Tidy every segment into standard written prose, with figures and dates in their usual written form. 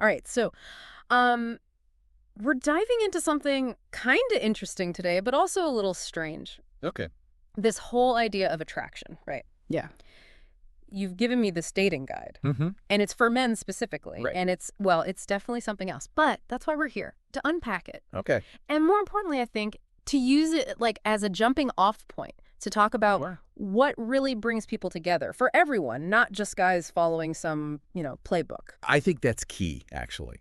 All right. So, um, we're diving into something kind of interesting today, but also a little strange. Okay. This whole idea of attraction, right? Yeah. You've given me this dating guide, Mm-hmm. and it's for men specifically, Right. and it's definitely something else. But that's why we're here, to unpack it. Okay. And more importantly, I think, to use it like as a jumping off point to talk about Sure. what really brings people together for everyone, not just guys following some, playbook. I think that's key, actually.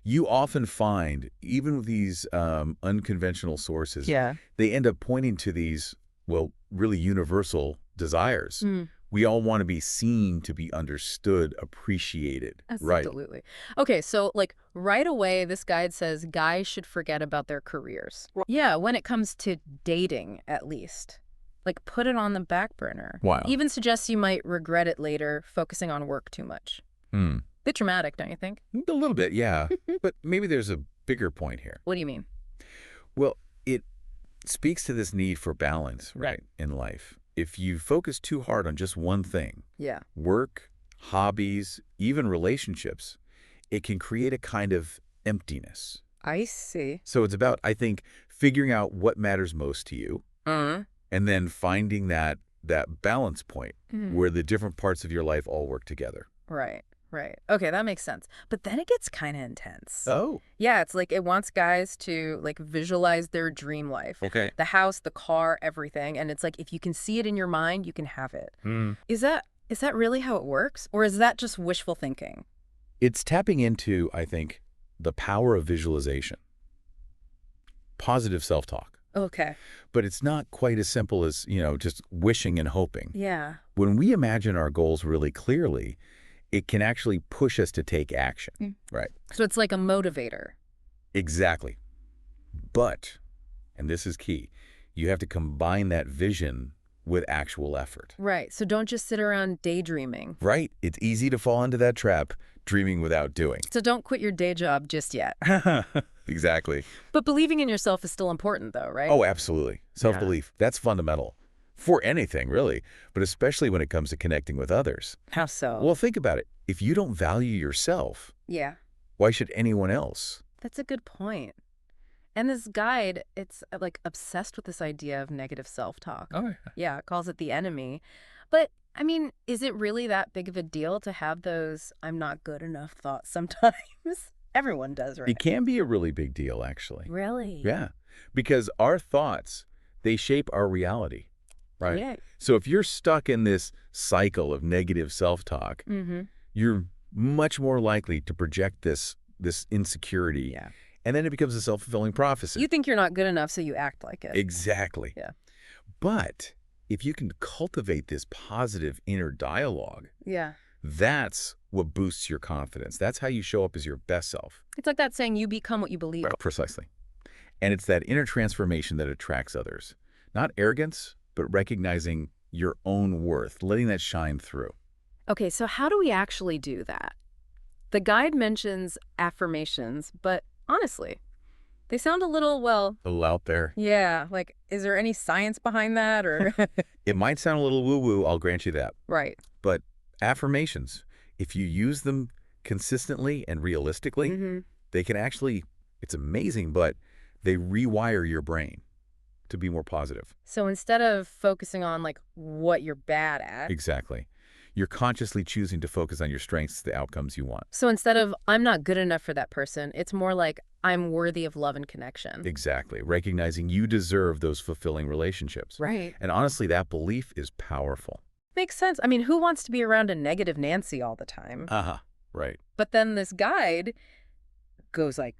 You often find, even with these unconventional sources, Yeah. they end up pointing to these, well, really universal desires. Mm, We all want to be seen, to be understood, appreciated. Right. absolutely. Okay, so like right away, this guide says guys should forget about their careers. Yeah, when it comes to dating, at least. Like put it on the back burner. Wow. Even suggests you might regret it later, focusing on work too much. Hmm. Bit dramatic, don't you think? A little bit, yeah. But maybe there's a bigger point here. What do you mean? Well, it speaks to this need for balance, right, in life. If you focus too hard on just one thing, Yeah. work, hobbies, even relationships, it can create a kind of emptiness. I see. So it's about, I think, figuring out what matters most to you and then finding that balance point where the different parts of your life all work together. Right, right. Okay, that makes sense. But then it gets kind of intense. Oh, Yeah, it's like it wants guys to like visualize their dream life. okay. The house, the car, everything. And it's like if you can see it in your mind, you can have it. Is that really how it works? Or is that just wishful thinking? It's tapping into, I think, the power of visualization, positive self-talk. Okay. But it's not quite as simple as, just wishing and hoping. Yeah. When we imagine our goals really clearly, it can actually push us to take action. Right. So it's like a motivator. Exactly. But, and this is key, you have to combine that vision with actual effort. Right. So don't just sit around daydreaming. Right? It's easy to fall into that trap, dreaming without doing. So don't quit your day job just yet. Exactly. But believing in yourself is still important though, right? Oh, absolutely. Self-belief. That's fundamental for anything, really, but especially when it comes to connecting with others. How so? Well, think about it. If you don't value yourself, Yeah. why should anyone else? That's a good point. And this guide, it's like obsessed with this idea of negative self-talk. Oh, Yeah, it calls it the enemy. But I mean, is it really that big of a deal to have those I'm not good enough thoughts sometimes? Everyone does, right? it can be a really big deal, actually. Really? Yeah, because our thoughts, they shape our reality, right? Yeah. So if you're stuck in this cycle of negative self-talk, Mm-hmm. you're much more likely to project this insecurity. Yeah. And then it becomes a self-fulfilling prophecy. You think you're not good enough, so you act like it. Exactly. Yeah. But if you can cultivate this positive inner dialogue, Yeah. that's what boosts your confidence. That's how you show up as your best self. It's like that saying, you become what you believe. Precisely. And it's that inner transformation that attracts others. Not arrogance, but recognizing your own worth, letting that shine through. Okay, so how do we actually do that? The guide mentions affirmations, but honestly, they sound a little, well, A little out there. yeah, like, is there any science behind that or? It might sound a little woo-woo, I'll grant you that. Right. But affirmations, if you use them consistently and realistically, Mm-hmm. they can actually, it's amazing, but they rewire your brain to be more positive. So instead of focusing on like what you're bad at, Exactly. You're consciously choosing to focus on your strengths, the outcomes you want. so instead of I'm not good enough for that person, it's more like I'm worthy of love and connection. Exactly. Recognizing you deserve those fulfilling relationships. Right. And honestly, that belief is powerful. Makes sense. I mean, who wants to be around a negative Nancy all the time? Uh-huh. Right. But then this guide goes like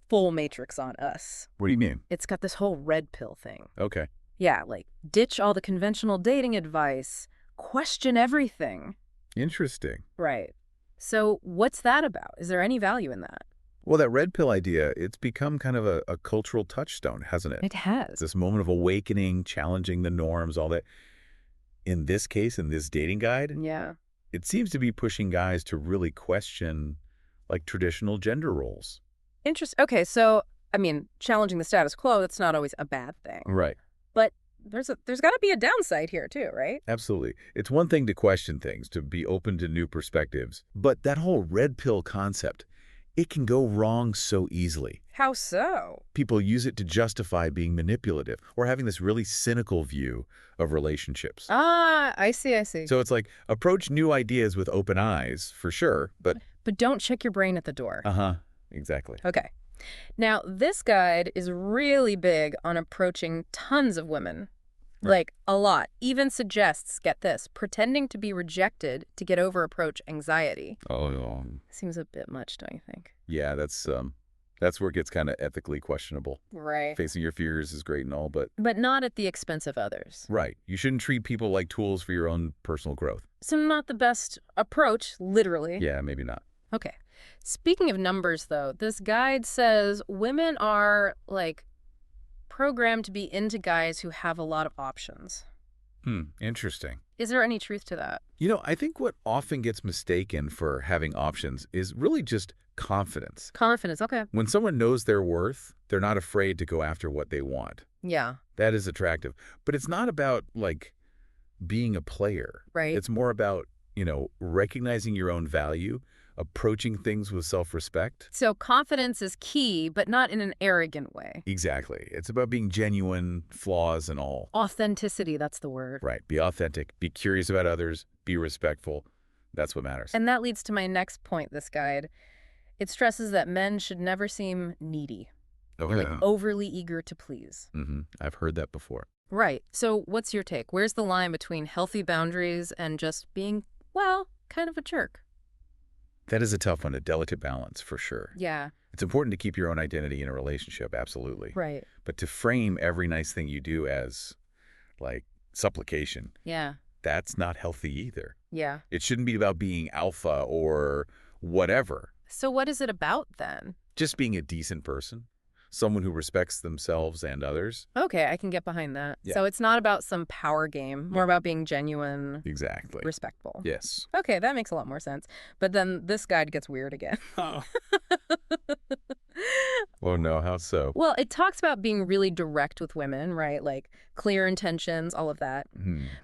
full Matrix on us. What do you mean? It's got this whole red pill thing. Okay. Yeah, like ditch all the conventional dating advice, question everything. Interesting. Right. So what's that about? Is there any value in that? Well, that red pill idea, it's become kind of a cultural touchstone, hasn't it? It has. This moment of awakening, challenging the norms, all that. In this case, in this dating guide, Yeah. it seems to be pushing guys to really question, like, traditional gender roles. Interesting. Okay, so, I mean, challenging the status quo, that's not always a bad thing. Right. But there's got to be a downside here too, right? Absolutely. It's one thing to question things, to be open to new perspectives. But that whole red pill concept, it can go wrong so easily. How so? People use it to justify being manipulative or having this really cynical view of relationships. Ah, I see. So it's like, approach new ideas with open eyes, for sure, but... But don't check your brain at the door. Exactly. Okay. Now, this guide is really big on approaching tons of women. Right. Like, a lot. Even suggests, get this, pretending to be rejected to get over approach anxiety. Oh, Seems a bit much, don't you think? yeah, that's where it gets kind of ethically questionable. Right. Facing your fears is great and all, but... But not at the expense of others. Right. You shouldn't treat people like tools for your own personal growth. So not the best approach, literally. Yeah, maybe not. Okay. Speaking of numbers, though, this guide says women are, like, programmed to be into guys who have a lot of options. Interesting. Is there any truth to that? I think what often gets mistaken for having options is really just confidence. Confidence, okay. When someone knows their worth, they're not afraid to go after what they want. Yeah. That is attractive. But it's not about, like, being a player. Right. It's more about, recognizing your own value, approaching things with self-respect. So confidence is key, but not in an arrogant way. Exactly. It's about being genuine, flaws and all. Authenticity, that's the word. Right. Be authentic. Be curious about others. Be respectful. That's what matters. And that leads to my next point, this guide. It stresses that men should never seem needy. Okay. Like overly eager to please. I've heard that before. Right. So what's your take? Where's the line between healthy boundaries and just being, well, kind of a jerk? That is a tough one, a delicate balance, for sure. Yeah. It's important to keep your own identity in a relationship, absolutely. Right. But to frame every nice thing you do as, like, supplication, Yeah. that's not healthy either. Yeah. It shouldn't be about being alpha or whatever. So what is it about then? Just being a decent person, someone who respects themselves and others. Okay, I can get behind that. Yeah. So it's not about some power game, more about being genuine, Exactly. respectful. Yes. Okay, that makes a lot more sense. But then this guide gets weird again. Oh. Oh, no. How so? Well, it talks about being really direct with women, right? Like clear intentions, all of that.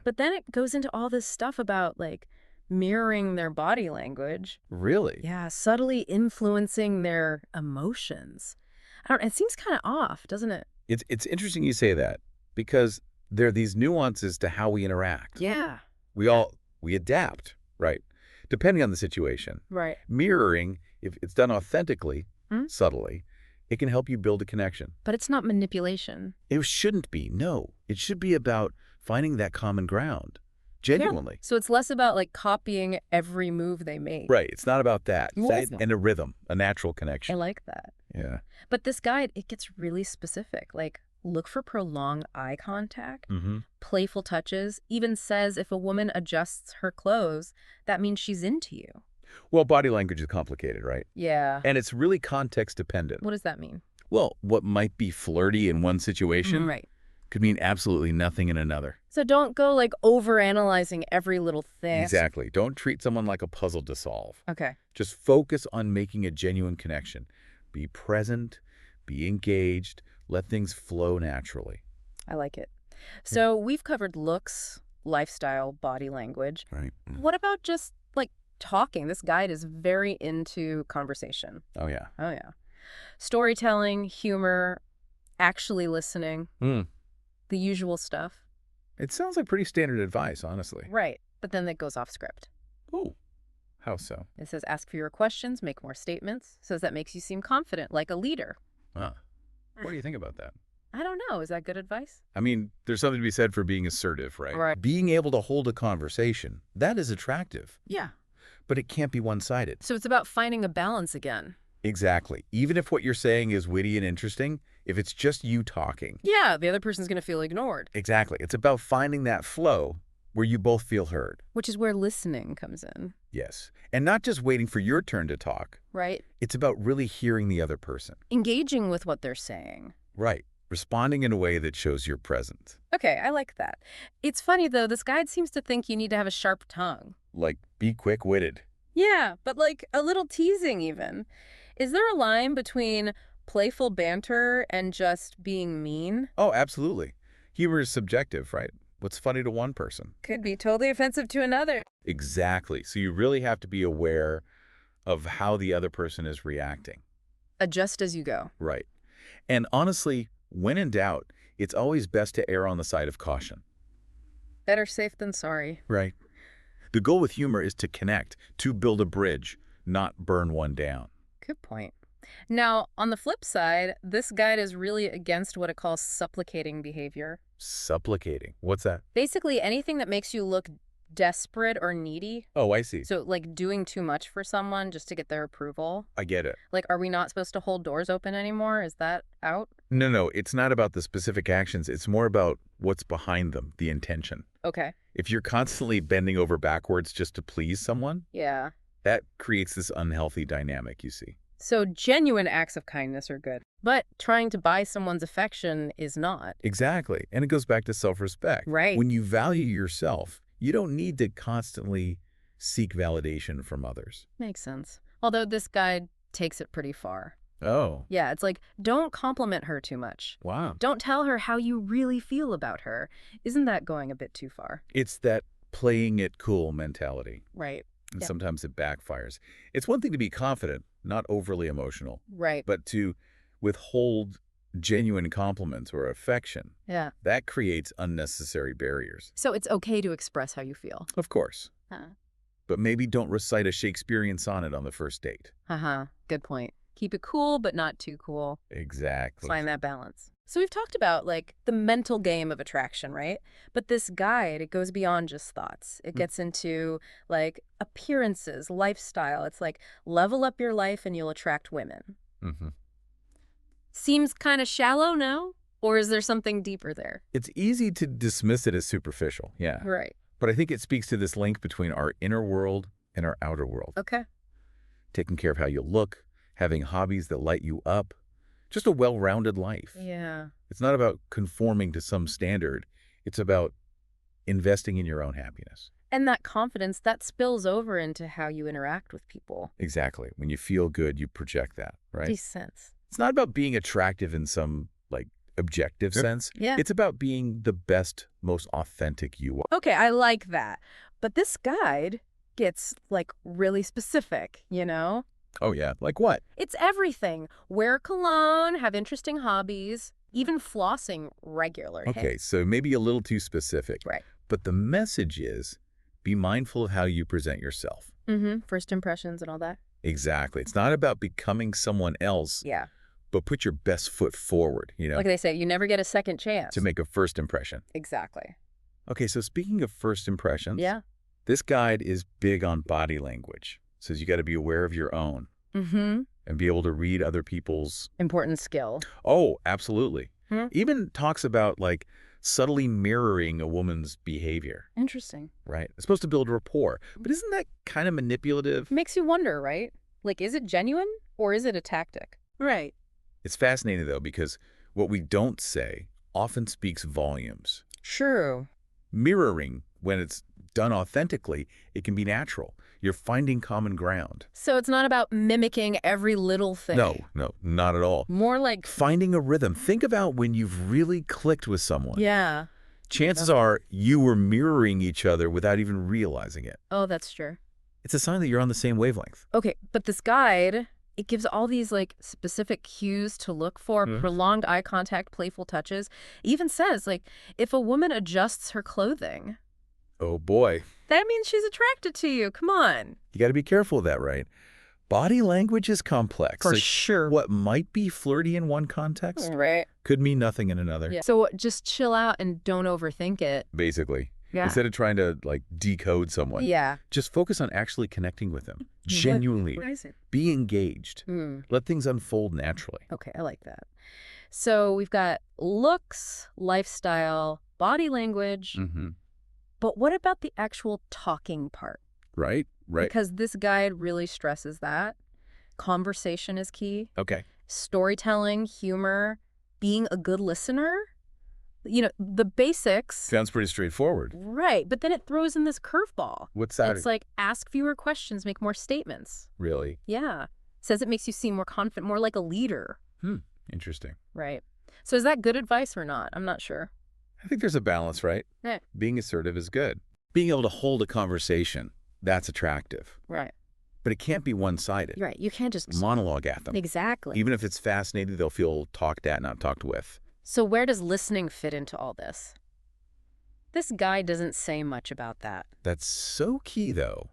But then it goes into all this stuff about like mirroring their body language. Really? Yeah, subtly influencing their emotions. It seems kind of off, doesn't it? It's interesting you say that because there are these nuances to how we interact. Yeah. We adapt, right? Depending on the situation. Right. Mirroring, if it's done authentically, subtly, it can help you build a connection. But it's not manipulation. It shouldn't be. No. It should be about finding that common ground. Genuinely. Yeah. So it's less about like copying every move they make. Right. It's not about that. Yes. And a rhythm, a natural I connection. like that. Yeah. But this guide, it gets really specific. Like, look for prolonged eye contact, playful touches, even says if a woman adjusts her clothes, that means she's into you. Well, body language is complicated, right? Yeah. And it's really context dependent. What does that mean? Well, what might be flirty in one situation Right. could mean absolutely nothing in another. So don't go like overanalyzing every little thing. Exactly. Don't treat someone like a puzzle to solve. Okay. Just focus on making a genuine connection. Be present, be engaged, let things flow naturally. I like it. So we've covered looks, lifestyle, body language. Right. What about just like talking? This guide is very into conversation. Oh, yeah. Oh, yeah. Storytelling, humor, actually listening, the usual stuff. It sounds like pretty standard advice, honestly. Right. But then that goes off script. Oh, how so? It says ask fewer questions, make more statements. Says that makes you seem confident, like a leader. Huh. What do you think about that? I don't know. Is that good advice? I mean, there's something to be said for being assertive, right? Right. Being able to hold a conversation, that is attractive. Yeah. But it can't be one-sided. So it's about finding a balance again. Exactly. Even if what you're saying is witty and interesting, if it's just you talking. Yeah, the other person's going to feel ignored. Exactly. It's about finding that flow where you both feel heard. Which is where listening comes in. Yes. And not just waiting for your turn to talk. Right. It's about really hearing the other person. Engaging with what they're saying. Right. Responding in a way that shows you're present. Okay, I like that. It's funny, though. This guide seems to think you need to have a sharp tongue. Like, be quick-witted. Yeah, but like a little teasing even. Is there a line between playful banter and just being mean? Oh, absolutely. Humor is subjective, right? What's funny to one person Could be totally offensive to another. Exactly. So you really have to be aware of how the other person is reacting. Adjust as you go. Right. And honestly, when in doubt, it's always best to err on the side of caution. Better safe than sorry. Right. The goal with humor is to connect, to build a bridge, not burn one down. Good point. Now, on the flip side, this guide is really against what it calls supplicating behavior. Supplicating. What's that? Basically, anything that makes you look desperate or needy. Oh, I see. So, like, doing too much for someone just to get their approval. I get it. Like, are we not supposed to hold doors open anymore? Is that out? No, it's not about the specific actions. It's more about what's behind them, the intention. Okay. If you're constantly bending over backwards just to please someone, Yeah. that creates this unhealthy dynamic, you see. So genuine acts of kindness are good, but trying to buy someone's affection is not. Exactly. And it goes back to self-respect. Right. When you value yourself, you don't need to constantly seek validation from others. Makes sense. Although this guide takes it pretty far. Oh, Yeah, it's like, don't compliment her too much. wow. Don't tell her how you really feel about her. Isn't that going a bit too far? It's that playing it cool mentality. Right. And Yeah. sometimes it backfires. It's one thing to be confident, not overly emotional, Right. but to withhold genuine compliments or affection, Yeah. that creates unnecessary barriers. So it's okay to express how you feel. Of course. Huh. But maybe don't recite a Shakespearean sonnet on the first date. Uh-huh. Good point. Keep it cool, but not too cool. Exactly. Find that balance. So we've talked about, like, the mental game of attraction, right? But this guide, it goes beyond just thoughts. It gets into, like, appearances, lifestyle. It's like, level up your life and you'll attract women. Mm-hmm. Seems kind of shallow, no? Or is there something deeper there? It's easy to dismiss it as superficial, yeah. Right. But I think it speaks to this link between our inner world and our outer world. Okay. Taking care of how you look, having hobbies that light you up, just a well-rounded life. Yeah. It's not about conforming to some standard. It's about investing in your own happiness. And that confidence, that spills over into how you interact with people. Exactly. When you feel good, you project that, right? Makes sense. It's not about being attractive in some, like, objective sense. Yeah. It's about being the best, most authentic you are. Okay, I like that. But this guide gets, like, really specific, you know? Oh, yeah. Like what? It's everything. Wear cologne, have interesting hobbies, even flossing regular. Okay, so maybe a little too specific. Right. But the message is, be mindful of how you present yourself. Mm-hmm. First impressions and all that. Exactly. It's not about becoming someone else, Yeah. but put your best foot forward, Like they say, you never get a second chance. to make a first impression. Exactly. Okay, so speaking of first impressions, Yeah. this guide is big on body language. Says you got to be aware of your own Mm-hmm. and be able to read other people's. Important skill. Oh, absolutely. Hmm. Even talks about, like, subtly mirroring a woman's behavior, Interesting. right? It's supposed to build rapport. But isn't that kind of manipulative? Makes you wonder, right? Like, is it genuine or is it a tactic? Right. It's fascinating, though, because what we don't say often speaks volumes. True. Mirroring, when it's done authentically, it can be natural. You're finding common ground. So it's not about mimicking every little thing. No, not at all. More like, Finding a rhythm. Think about when you've really clicked with someone. yeah. Chances are you were mirroring each other without even realizing it. Oh, that's true. It's a sign that you're on the same wavelength. Okay, but this guide, it gives all these, like, specific cues to look for, prolonged eye contact, playful touches. It even says, like, if a woman adjusts her clothing, Oh, boy. that means she's attracted to you. Come on. You got to be careful of that, right? Body language is complex. For Like, sure. what might be flirty in one context Right. could mean nothing in another. Yeah. So just chill out and don't overthink it. Basically. Yeah. Instead of trying to, like, decode someone, Yeah. just focus on actually connecting with them. Genuinely. What is it? Be engaged. Hmm. Let things unfold naturally. Okay, I like that. So we've got looks, lifestyle, body language, Mm-hmm. but what about the actual talking part? Right? Right. Because this guide really stresses that. Conversation is key. Okay. Storytelling, humor, being a good listener. You know, the basics. Sounds pretty straightforward. Right, but then it throws in this curveball. What's that? It's like, ask fewer questions, make more statements. Really? Yeah. Says it makes you seem more confident, more like a leader. Interesting. Right. So is that good advice or not? I'm not sure. I think there's a balance, right? Yeah. Being assertive is good. Being able to hold a conversation, that's attractive. Right. But it can't be one-sided. Right. You can't just... Monologue at them. Exactly. Even if it's fascinating, they'll feel talked at, not talked with. So where does listening fit into all this? This guy doesn't say much about that. That's so key, though.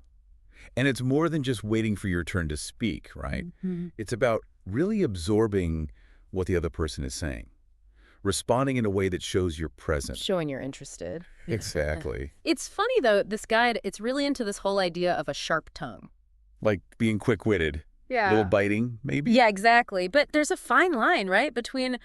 And it's more than just waiting for your turn to speak, right? Mm-hmm. It's about really absorbing what the other person is saying, responding in a way that shows you're present. Showing you're interested. Exactly. It's funny, though, this guy, it's really into this whole idea of a sharp tongue. Like being quick-witted. Yeah. A little biting, maybe? Yeah, exactly. But there's a fine line, right, between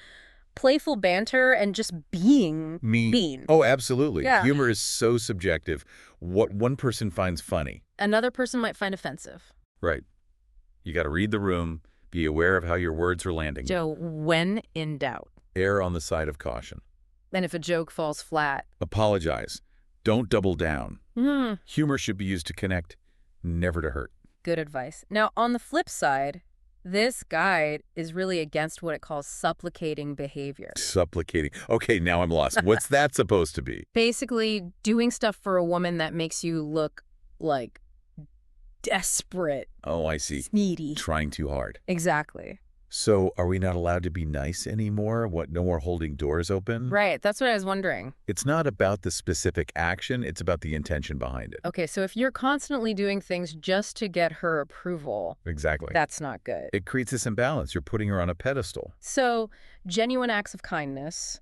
playful banter and just being mean. Oh, absolutely. Yeah. Humor is so subjective. What one person finds funny. Another person might find offensive. Right. You got to read the room, be aware of how your words are landing. So when in doubt. Err on the side of caution. And if a joke falls flat. Apologize. Don't double down. Hmm. Humor should be used to connect, never to hurt. Good advice. Now, on the flip side, this guide is really against what it calls supplicating behavior. Supplicating. Okay, now I'm lost. What's that supposed to be? Basically, doing stuff for a woman that makes you look like desperate. Oh, I see. Needy. Trying too hard. Exactly. So are we not allowed to be nice anymore? What, no more holding doors open? Right. That's what I was wondering. It's not about the specific action. It's about the intention behind it. Okay, so if you're constantly doing things just to get her approval, Exactly. that's not good. It creates this imbalance. You're putting her on a pedestal. So genuine acts of kindness,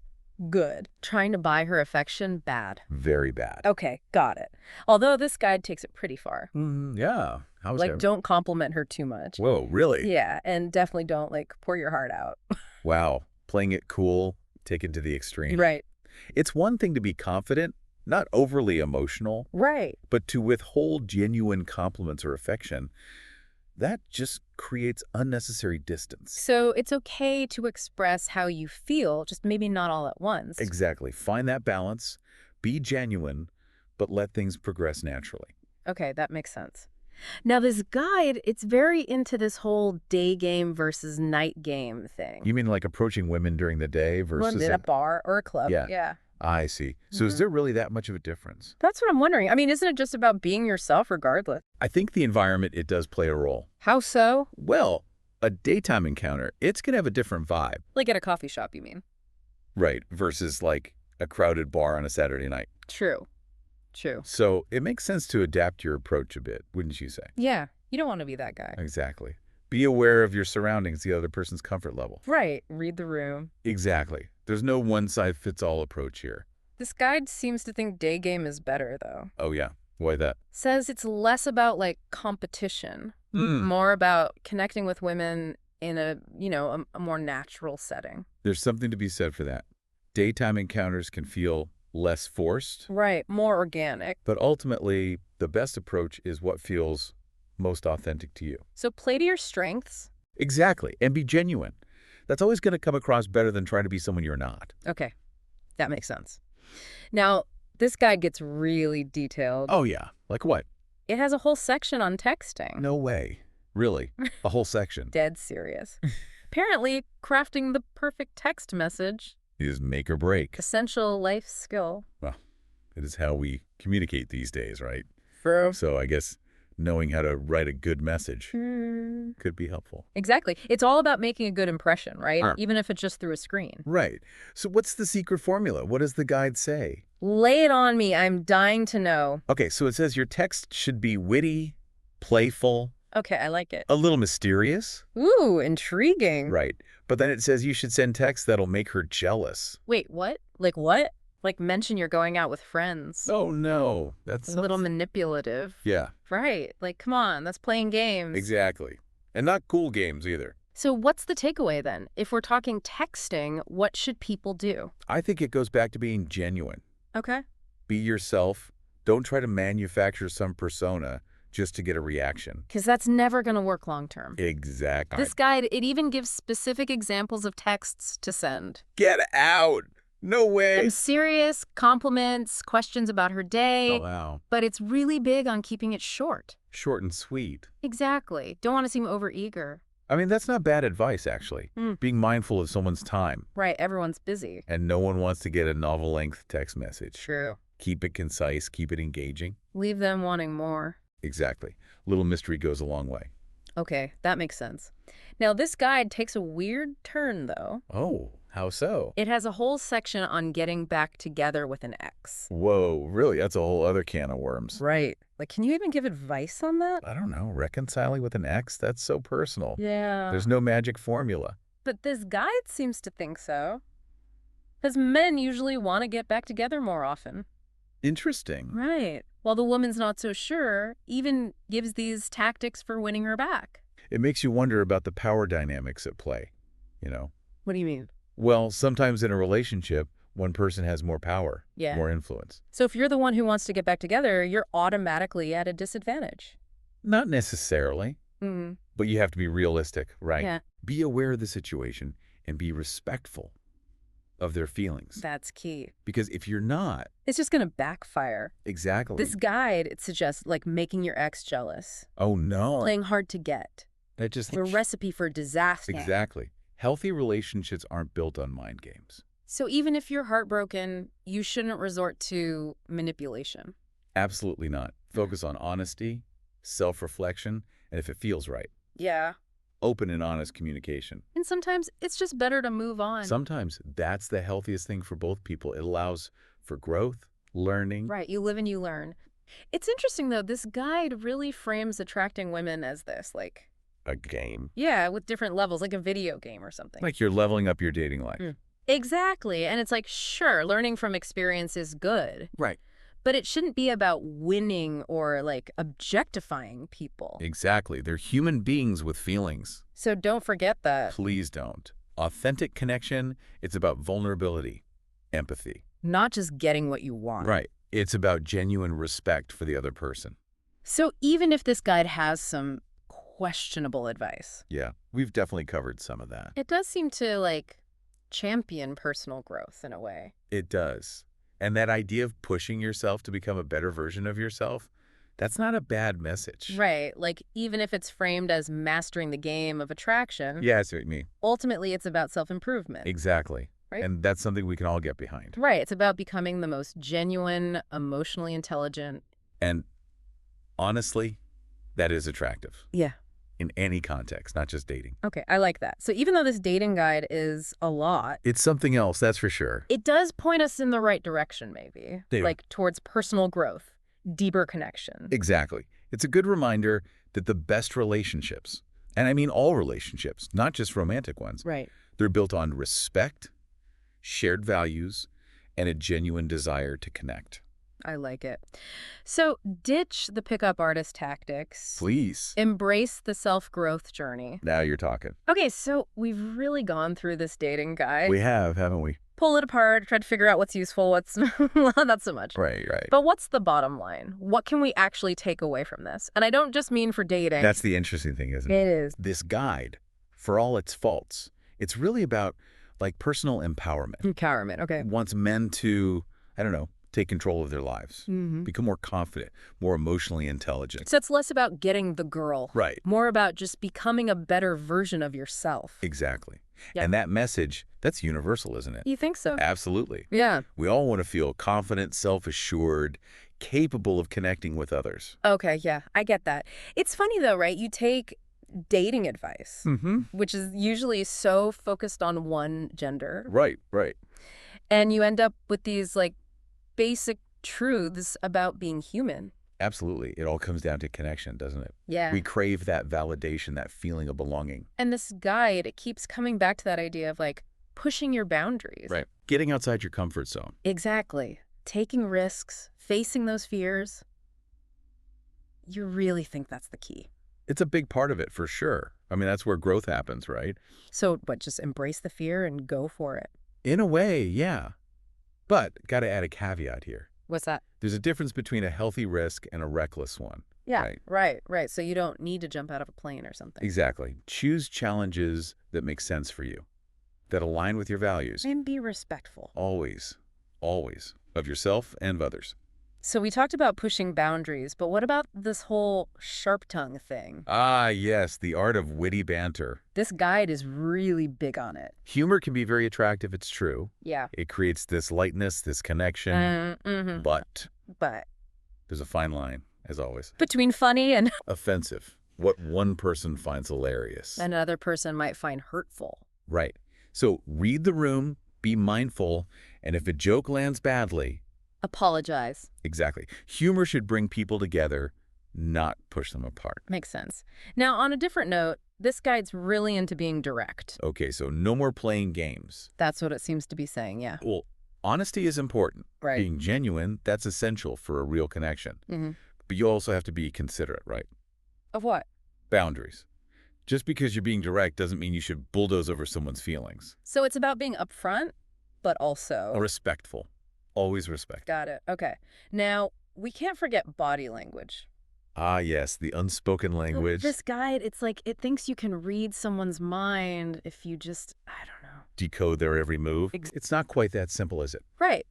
good. Trying to buy her affection, bad. Very bad. Okay, got it. Although this guide takes it pretty far. Yeah. How's Like, that? don't compliment her too much. Whoa, really? Yeah, and definitely don't, like, pour your heart out. Wow. Playing it cool, taken to the extreme. Right. It's one thing to be confident, not overly emotional, Right. but to withhold genuine compliments or affection, that just creates unnecessary distance. So it's okay to express how you feel, just maybe not all at once. Exactly. Find that balance, be genuine, but let things progress naturally. Okay, that makes sense. Now, this guide, it's very into this whole day game versus night game thing. You mean like approaching women during the day versus... In a bar or a club. Yeah. Yeah. I see. So is there really that much of a difference? That's what I'm wondering. I mean, isn't it just about being yourself regardless? I think the environment, it does play a role. How so? Well, a daytime encounter, it's going to have a different vibe. Like at a coffee shop, you mean? Right, versus like a crowded bar on a Saturday night. True. True. So it makes sense to adapt your approach a bit, wouldn't you say? Yeah. You don't want to be that guy. Exactly. Be aware of your surroundings, the other person's comfort level. Right. Read the room. Exactly. There's no one-size-fits-all approach here. This guide seems to think day game is better, though. Oh, yeah. Why that? Says it's less about, like, competition, more about connecting with women in a, a more natural setting. There's something to be said for that. Daytime encounters can feel less forced. Right. More organic. But ultimately, the best approach is what feels most authentic to you. So play to your strengths. Exactly. And be genuine. That's always going to come across better than trying to be someone you're not. Okay. That makes sense. Now, this guide gets really detailed. Oh, yeah. Like what? It has a whole section on texting. No way. Really? A whole section? Dead serious. Apparently, crafting the perfect text message Is make or break. essential life skill. Well, it is how we communicate these days, right? True. So I guess knowing how to write a good message could be helpful. Exactly. It's all about making a good impression, right? Sure. Even if it's just through a screen. Right. So what's the secret formula? What does the guide say? Lay it on me. I'm dying to know. Okay, so it says your text should be witty, playful, Okay, I like it. a little mysterious. Ooh, intriguing. Right. But then it says you should send text that'll make her jealous. Wait, what? Like what? Like mention you're going out with friends. Oh, no. That's A little manipulative. Yeah, Right. Like, come on, that's playing games. exactly. And not cool games either. So what's the takeaway then? If we're talking texting, what should people do? I think it goes back to being genuine. Okay. Be yourself. Don't try to manufacture some persona just to get a reaction. Because that's never going to work long term. Exactly. This guide, it even gives specific examples of texts to send. Get out! No way! And serious, compliments, questions about her day. Oh, wow. But it's really big on keeping it short. Short and sweet. Exactly. Don't want to seem overeager. I mean, that's not bad advice, actually. Mm. Being mindful of someone's time. Right, everyone's busy. And no one wants to get a novel-length text message. True. Keep it concise, keep it engaging. Leave them wanting more. Exactly. Little mystery goes a long way. Okay, that makes sense. Now, this guide takes a weird turn, though. Oh, how so? It has a whole section on getting back together with an ex. Whoa, really? That's a whole other can of worms. Right. Like, can you even give advice on that? I don't know. Reconciling with an ex? That's so personal. Yeah. There's no magic formula. But this guide seems to think so. Because men usually want to get back together more often. Interesting. Right. While the woman's not so sure, even gives these tactics for winning her back. It makes you wonder about the power dynamics at play, you know? What do you mean? Well, sometimes in a relationship, one person has more power, Yeah. more influence. So if you're the one who wants to get back together, you're automatically at a disadvantage. Not necessarily, Mm-hmm. but you have to be realistic, right? Yeah. Be aware of the situation and be respectful of their feelings. That's key. Because if you're not, It's just going to backfire. exactly. This guide, it suggests like making your ex jealous, Oh, no. playing hard to get, That just... a recipe for disaster. Exactly. Healthy relationships aren't built on mind games. So even if you're heartbroken, you shouldn't resort to manipulation. Absolutely not. Focus on honesty, self-reflection, and if it feels right, Yeah. open and honest communication. And sometimes it's just better to move on. Sometimes that's the healthiest thing for both people. It allows for growth, learning. Right. You live and you learn. It's interesting, though. This guide really frames attracting women as this, like, A game. yeah, with different levels, like a video game or something. Like you're leveling up your dating life. Exactly. And it's like, sure, learning from experience is good, Right. but it shouldn't be about winning or like objectifying people. Exactly. They're human beings with feelings. So don't forget that. Please don't. Authentic connection, it's about vulnerability, empathy. Not just getting what you want. Right. It's about genuine respect for the other person. So even if this guide has some questionable advice, Yeah, we've definitely covered some of that. it does seem to like champion personal growth in a way. It does. And that idea of pushing yourself to become a better version of yourself, that's not a bad message. Right. Like even if it's framed as mastering the game of attraction, Yeah, that's what I mean. ultimately it's about self-improvement. Exactly. Right. And that's something we can all get behind. Right. It's about becoming the most genuine, emotionally intelligent. And honestly, that is attractive Yeah. in any context, not just dating. Okay. I like that. So even though this dating guide is a lot, It's something else, that's for sure. it does point us in the right direction, maybe. They do. Like towards personal growth, deeper connection. Exactly. It's a good reminder that the best relationships, and I mean all relationships, not just romantic ones, Right. they're built on respect, shared values, and a genuine desire to connect. I like it. So ditch the pickup artist tactics. Please. Embrace the self-growth journey. Now you're talking. Okay, so we've really gone through this dating guide. We have, haven't we? Pull it apart, try to figure out what's useful, what's not so much. Right. But what's the bottom line? What can we actually take away from this? And I don't just mean for dating. That's the interesting thing, isn't it? It is. This guide, for all its faults, it's really about like personal empowerment. Empowerment, okay. It wants men to, I don't know, take control of their lives, become more confident, more emotionally intelligent. So it's less about getting the girl. Right. More about just becoming a better version of yourself. Exactly. Yeah. And that message, that's universal, isn't it? You think so? Absolutely. Yeah. We all want to feel confident, self-assured, capable of connecting with others. Okay, yeah, I get that. It's funny though, right? You take dating advice, Mm-hmm. which is usually so focused on one gender, Right. and you end up with these like basic truths about being human. Absolutely. It all comes down to connection, doesn't it? Yeah. We crave that validation, that feeling of belonging. And this guide, it keeps coming back to that idea of like pushing your boundaries. Right. Getting outside your comfort zone. Exactly. Taking risks, facing those fears. You really think that's the key. It's a big part of it, for sure. I mean, that's where growth happens, right? So what, just embrace the fear and go for it? In a way, yeah. But got to add a caveat here. What's that? There's a difference between a healthy risk and a reckless one. Yeah, Right. right. So you don't need to jump out of a plane or something. Exactly. Choose challenges that make sense for you, that align with your values. And be respectful. Always, always, of yourself and of others. So we talked about pushing boundaries, but what about this whole sharp tongue thing? Ah, yes, the art of witty banter. This guide is really big on it. Humor can be very attractive, it's true. Yeah. It creates this lightness, this connection. Mm-hmm. But But there's a fine line. as always. Between funny and Offensive. What one person finds hilarious. another person might find hurtful. Right. So read the room, be mindful, and if a joke lands badly, Apologize. exactly. Humor should bring people together, not push them apart. Makes sense. Now, on a different note, this guide's really into being direct. Okay, so no more playing games. That's what it seems to be saying, yeah. Well, honesty is important. Right. Being genuine, that's essential for a real connection. Mm-hmm. But you also have to be considerate, right? Of what? Boundaries. Just because you're being direct doesn't mean you should bulldoze over someone's feelings. So it's about being upfront, but also... Respectful. Always respect. Got it. Okay. Now, we can't forget body language. Ah, yes, the unspoken language. This guide, it's like it thinks you can read someone's mind if you just, I don't know. Decode their every move. It's not quite that simple, is it? Right.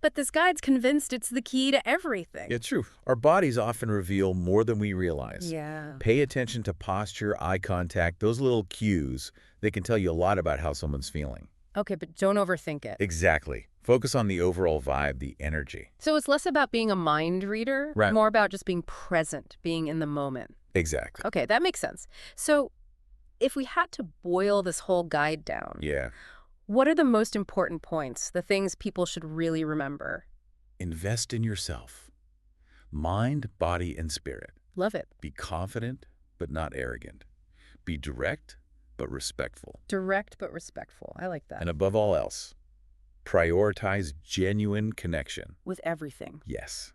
But this guide's convinced it's the key to everything. It's true. Our bodies often reveal more than we realize. Yeah. Pay attention to posture, eye contact, those little cues. They can tell you a lot about how someone's feeling. Okay, but don't overthink it. Exactly. Focus on the overall vibe, the energy. So it's less about being a mind reader, Right. more about just being present, being in the moment. Exactly. Okay, that makes sense. So if we had to boil this whole guide down, Yeah. what are the most important points, the things people should really remember? Invest in yourself. Mind, body, and spirit. Love it. Be confident, but not arrogant. Be direct, but respectful. Direct but respectful. I like that. And above all else, prioritize genuine connection. With everything. Yes.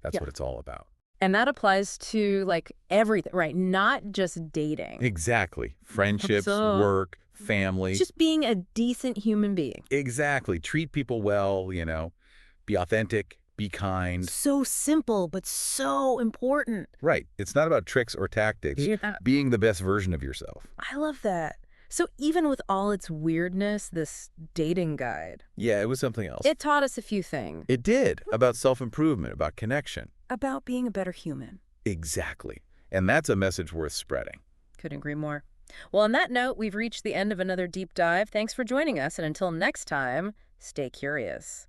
That's Yeah. what it's all about. And that applies to, like, everything, right? Not just dating. Exactly. Friendships, So- work, family. Just being a decent human being. Exactly. Treat people well, you know. Be authentic, be kind. So simple, but so important. Right. It's not about tricks or tactics. Yeah. Being the best version of yourself. I love that. So even with all its weirdness, this dating guide, Yeah, it was something else. it taught us a few things. It did. About self-improvement, about connection. About being a better human. Exactly. And that's a message worth spreading. Couldn't agree more. Well, on that note, we've reached the end of another deep dive. Thanks for joining us, and until next time, stay curious.